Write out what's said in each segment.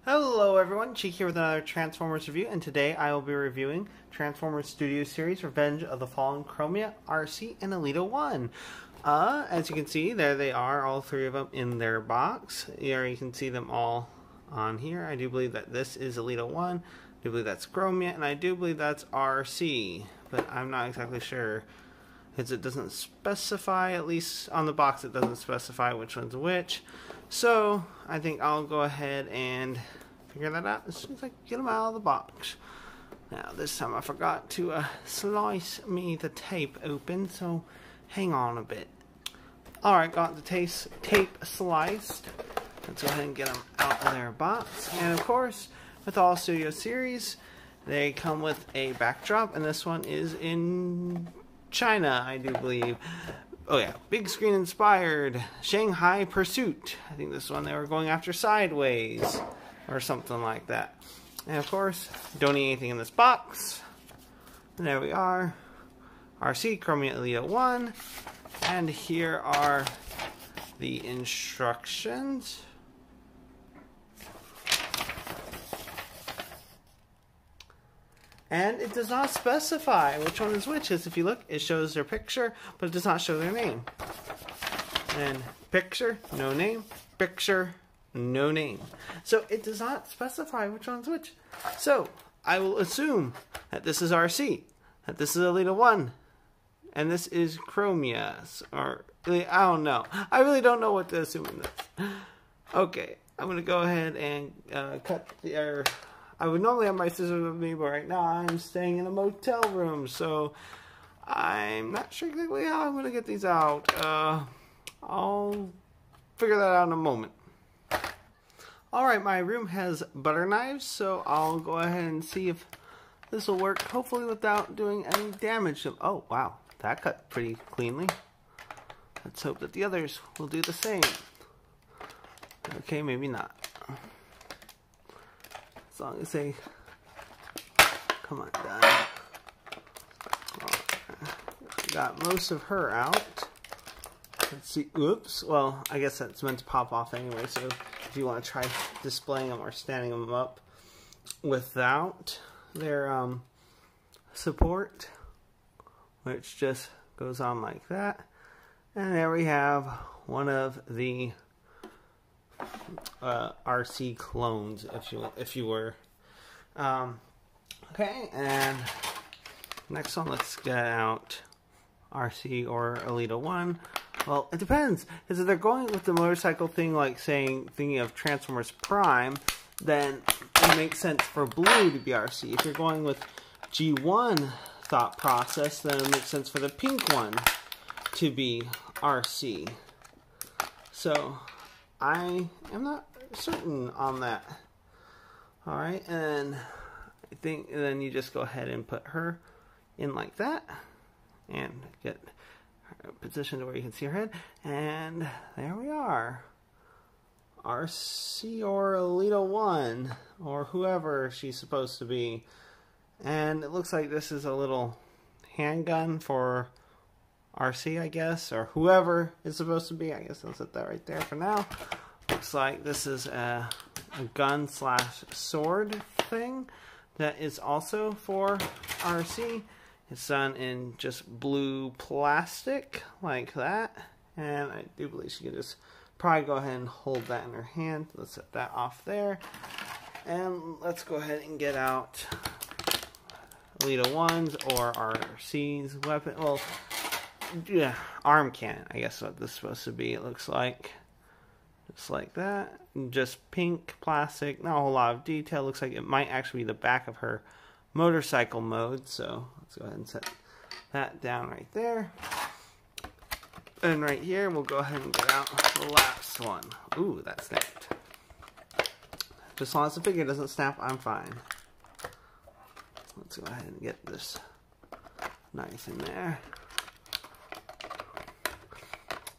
Hello everyone, Sheek here with another Transformers review, and today I will be reviewing Transformers Studio Series Revenge of the Fallen Chromia, Arcee, and Elita-1. As you can see, there they are, all three of them in their box. Here you can see them all on here. I do believe that this is Elita-1, I do believe that's Chromia, and I do believe that's Arcee, but I'm not exactly sure, because it doesn't specify, at least on the box it doesn't specify which one's which. So I think I'll go ahead and figure that out as soon as I get them out of the box. Now this time I forgot to slice me the tape open, so hang on a bit. Alright, got the tape sliced. Let's go ahead and get them out of their box. And of course, with all Studio Series, they come with a backdrop, and this one is in China, I do believe. Oh yeah, big screen inspired Shanghai Pursuit. I think this one they were going after Sideways or something like that. And of course, don't need anything in this box. And there we are. Arcee, Chromia Elita-1. And here are the instructions. And it does not specify which one is which. As if you look, it shows their picture, but it does not show their name. And picture, no name. Picture, no name. So it does not specify which one's which. So I will assume that this is Arcee, that this is Elita-1, and this is Chromia. Or I don't know. I really don't know what to assume in this. Okay, I'm gonna go ahead and cut the. I would normally have my scissors with me, but right now I'm staying in a motel room, so I'm not sure exactly how I'm going to get these out. I'll figure that out in a moment. Alright, my room has butter knives, so I'll go ahead and see if this will work, hopefully without doing any damage. Oh, wow, that cut pretty cleanly. Let's hope that the others will do the same. Okay, maybe not. As long as they come on down. Got most of her out. Let's see. Oops. Well, I guess that's meant to pop off anyway. So if you want to try displaying them or standing them up without their support, which just goes on like that, and there we have one of the Arcee clones, if you were. Okay, and next one, let's get out Arcee or Elita-1. Well, it depends, because if they're going with the motorcycle thing, like thinking of Transformers Prime, then it makes sense for blue to be Arcee. If you're going with G1 thought process, then it makes sense for the pink one to be Arcee. So I am not certain on that. Alright, and I think then you just go ahead and put her in like that and get her positioned to where you can see her head, and there we are. Arcee or Elita-1, or whoever she's supposed to be. And it looks like this is a little handgun for Arcee, I guess, or whoever it's supposed to be. I guess I'll set that right there for now. Looks like this is a gun slash sword thing that is also for Arcee. It's done in just blue plastic like that, and I do believe she can just probably go ahead and hold that in her hand. Let's set that off there, and let's go ahead and get out Elita-1's or Arcee's weapon. Well, yeah, arm cannon, I guess what this is supposed to be. It looks like just like that, just pink plastic, not a whole lot of detail. Looks like it might actually be the back of her motorcycle mode, so let's go ahead and set that down right there. And right here we'll go ahead and get out the last one. Ooh, that snapped. Just as long as the figure doesn't snap, I'm fine. Let's go ahead and get this knife in there.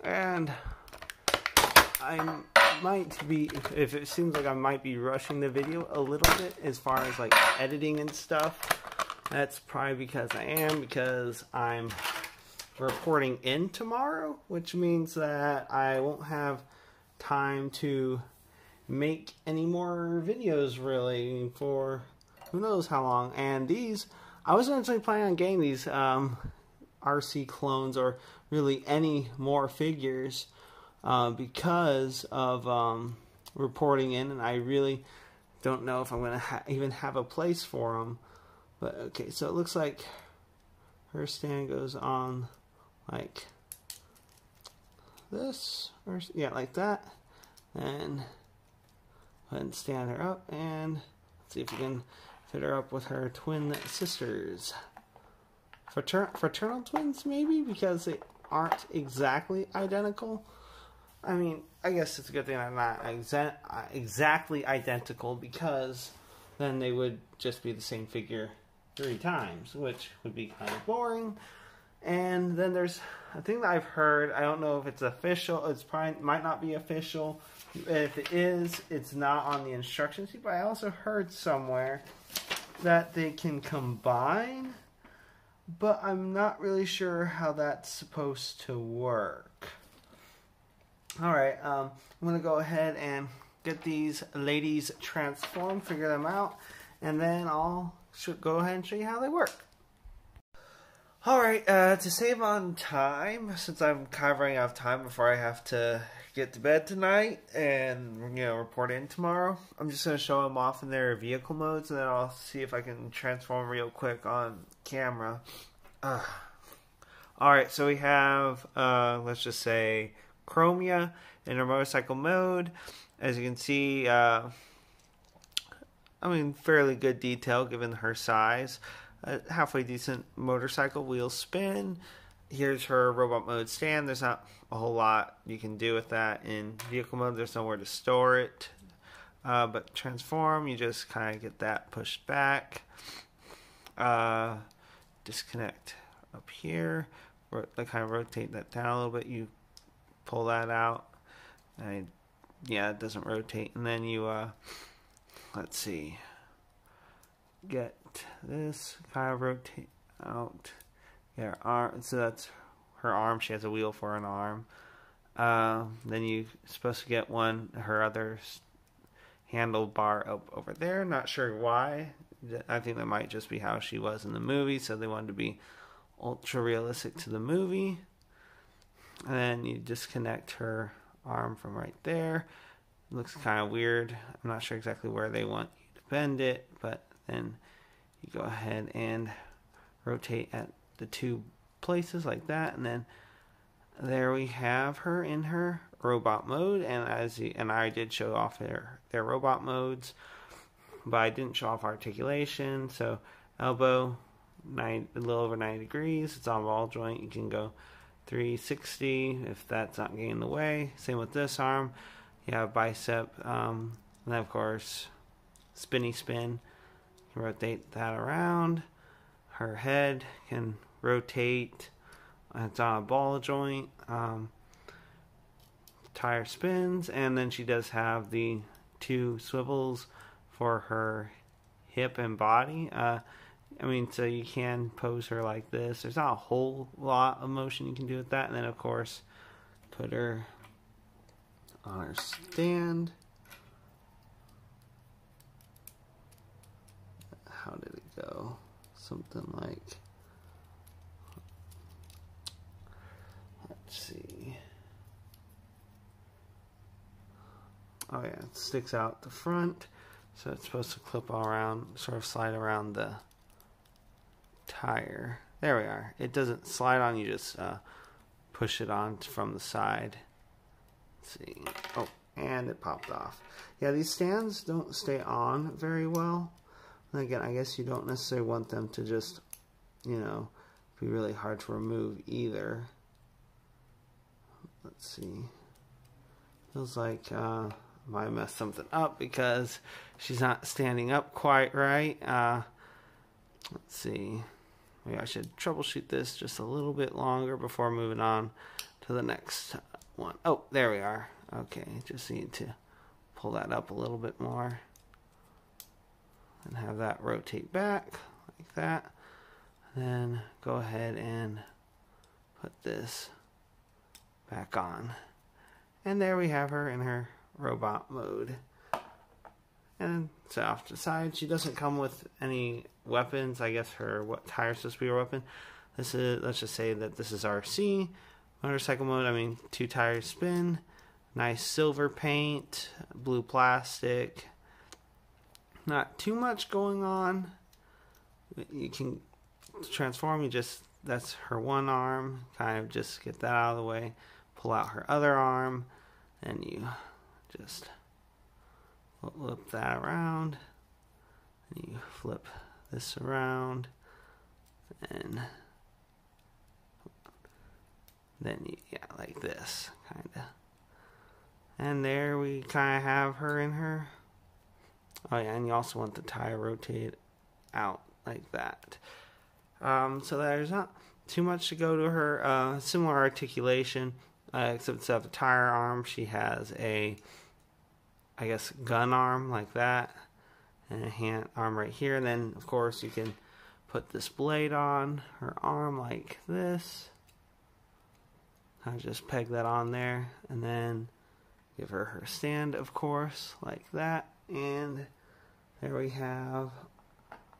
And I might be, if it seems like I might be rushing the video a little bit as far as like editing and stuff, that's probably because I am, because I'm reporting in tomorrow, which means that I won't have time to make any more videos really for who knows how long. And these, I wasn't actually planning on getting these RC clones or really any more figures because of reporting in, and I really don't know if I'm going to even have a place for them. But okay, so it looks like her stand goes on like this, or yeah, like that. And go ahead and stand her up, and let's see if we can fit her up with her twin sisters. Fraternal twins, maybe, because they aren't exactly identical. I mean, I guess it's a good thing I'm not exactly identical, because then they would just be the same figure 3 times, which would be kind of boring. And then there's a thing that I've heard. I don't know if it's official. It's probably might not be official. If it is, it's not on the instruction sheet. But I also heard somewhere that they can combine, but I'm not really sure how that's supposed to work. Alright, I'm going to go ahead and get these ladies transformed, figure them out, and then I'll go ahead and show you how they work. Alright, to save on time, since I'm kind of running out of time before I have to get to bed tonight and, you know, report in tomorrow, I'm just going to show them off in their vehicle modes, and then I'll see if I can transform real quick on camera. Alright, so we have, let's just say, Chromia in her motorcycle mode. As you can see, I mean, fairly good detail given her size. Halfway decent motorcycle wheel spin. Here's her robot mode stand. There's not a whole lot you can do with that in vehicle mode. There's nowhere to store it. But transform, you just kind of get that pushed back. Disconnect up here. Kind of rotate that down a little bit. You pull that out. Yeah, it doesn't rotate. And then you, let's see, get this, kind of rotate out. Yeah, her arm, so that's her arm. She has a wheel for an arm. Then you're supposed to get her other handlebar up over there. Not sure why. I think that might just be how she was in the movie, so they wanted to be ultra realistic to the movie. And then you disconnect her arm from right there. It looks kind of weird. I'm not sure exactly where they want you to bend it, but then you go ahead and rotate at the 2 places like that, and then there we have her in her robot mode. And I did show off their robot modes, but I didn't show off articulation. So elbow, a little over 90 degrees. It's on ball joint. You can go 360 if that's not getting in the way. Same with this arm. You have bicep, and then of course spinny spin. You can rotate that around. Her head can rotate. It's on a ball joint. Tire spins, and then she does have the 2 swivels for her hip and body. I mean, so you can pose her like this. There's not a whole lot of motion you can do with that. And then, of course, put her on her stand. How did it go? Something like, let's see. Oh yeah, it sticks out the front. So it's supposed to clip all around, sort of slide around the tire. There we are. It doesn't slide on, you just push it on from the side. Let's see. Oh, and it popped off. Yeah, these stands don't stay on very well. And again, I guess you don't necessarily want them to just, you know, be really hard to remove either. Let's see. Feels like I might have messed something up because she's not standing up quite right. Let's see. Maybe I should troubleshoot this just a little bit longer before moving on to the next one. Oh, there we are. Okay, just need to pull that up a little bit more and have that rotate back like that. Then go ahead and put this back on. And there we have her in her robot mode. And so off to the side, she doesn't come with any weapons. I guess her tire is supposed to be her weapon. This is, let's just say that this is RC. Motorcycle mode, I mean, 2 tires spin. Nice silver paint, blue plastic. Not too much going on. You can transform, that's her one arm. Kind of just get that out of the way. Pull out her other arm. And you just flip that around. And you flip this around. And then you, yeah, like this, kind of. And there we kind of have her in her. Oh yeah, and you also want the tire rotated out like that. So there's not too much to go to her. Similar articulation, except instead of a tire arm, she has a, I guess, gun arm like that. And a hand arm right here. And then, of course, you can put this blade on her arm like this. I'll just peg that on there. And then give her stand, of course, like that. And there we have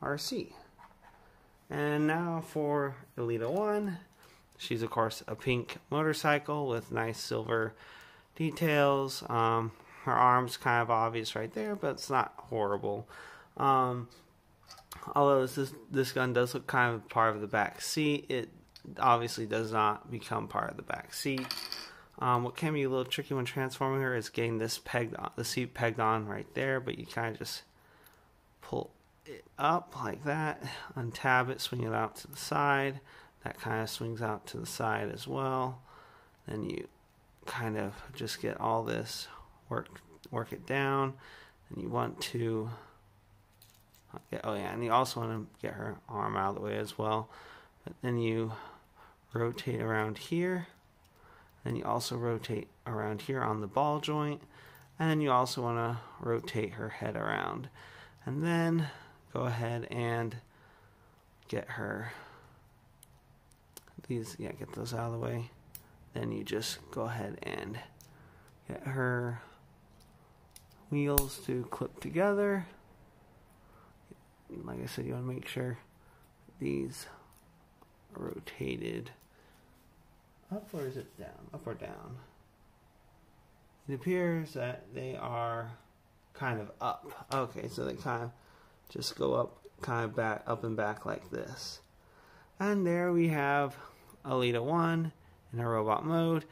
Arcee. And now for Elita-1. She's, of course, a pink motorcycle with nice silver details. Her arm's kind of obvious right there, but it's not horrible. Although this gun does look kind of part of the back seat, it obviously does not become part of the back seat. What can be a little tricky when transforming her is getting this the seat pegged on right there, but you kind of just pull it up like that, untab it, swing it out to the side. That kind of swings out to the side as well. Then you kind of just get all this, work it down, and you want to oh yeah, and you also want to get her arm out of the way as well. But then you rotate around here. Then you also rotate around here on the ball joint. And then you also want to rotate her head around. And then go ahead and get her get those out of the way. Then you just go ahead and get her wheels to clip together. Like I said, you want to make sure these are rotated up, or is it down? Up or down? It appears that they are kind of up. Okay, so they kind of just go up, kind of back, up and back like this. And there we have Elita-1 in her robot mode.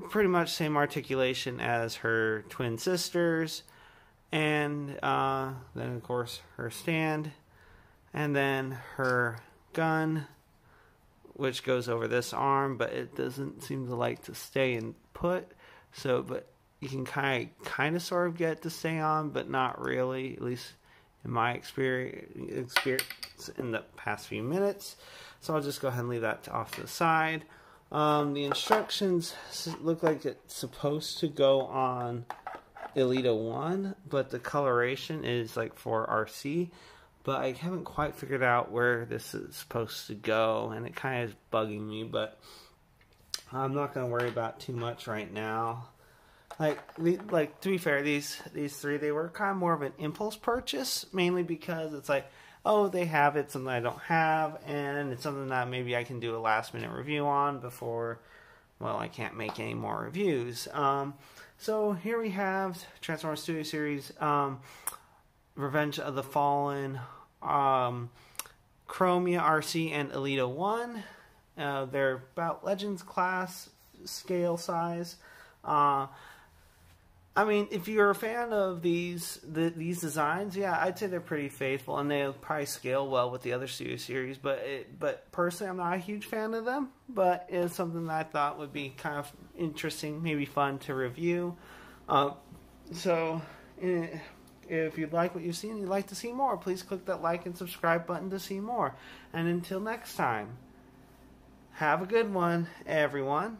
Pretty much same articulation as her twin sisters. And then, of course, her stand. And then her gun, which goes over this arm, but it doesn't seem to like to stay and put. So, but you can kind of sort of get it to stay on, but not really, at least in my experience in the past few minutes. So I'll just go ahead and leave that off to the side. The instructions look like it's supposed to go on Elita-1, but the coloration is like for Arcee. But I haven't quite figured out where this is supposed to go, and it kind of is bugging me, but I'm not going to worry about too much right now. Like to be fair, these three, they were kind of more of an impulse purchase, mainly because it's like, oh, they have it, something I don't have, and it's something that maybe I can do a last-minute review on before, well, I can't make any more reviews. So here we have Transformers Studio Series, Revenge of the Fallen, Chromia Arcee, and Elita-1. They're about Legends class scale size. I mean, if you're a fan of these designs, yeah, I'd say they're pretty faithful, and they'll probably scale well with the other Studio Series. But personally, I'm not a huge fan of them. But it's something that I thought would be kind of interesting, maybe fun to review. So, if you'd like what you've seen and you'd like to see more, please click that like and subscribe button to see more. And until next time, have a good one, everyone.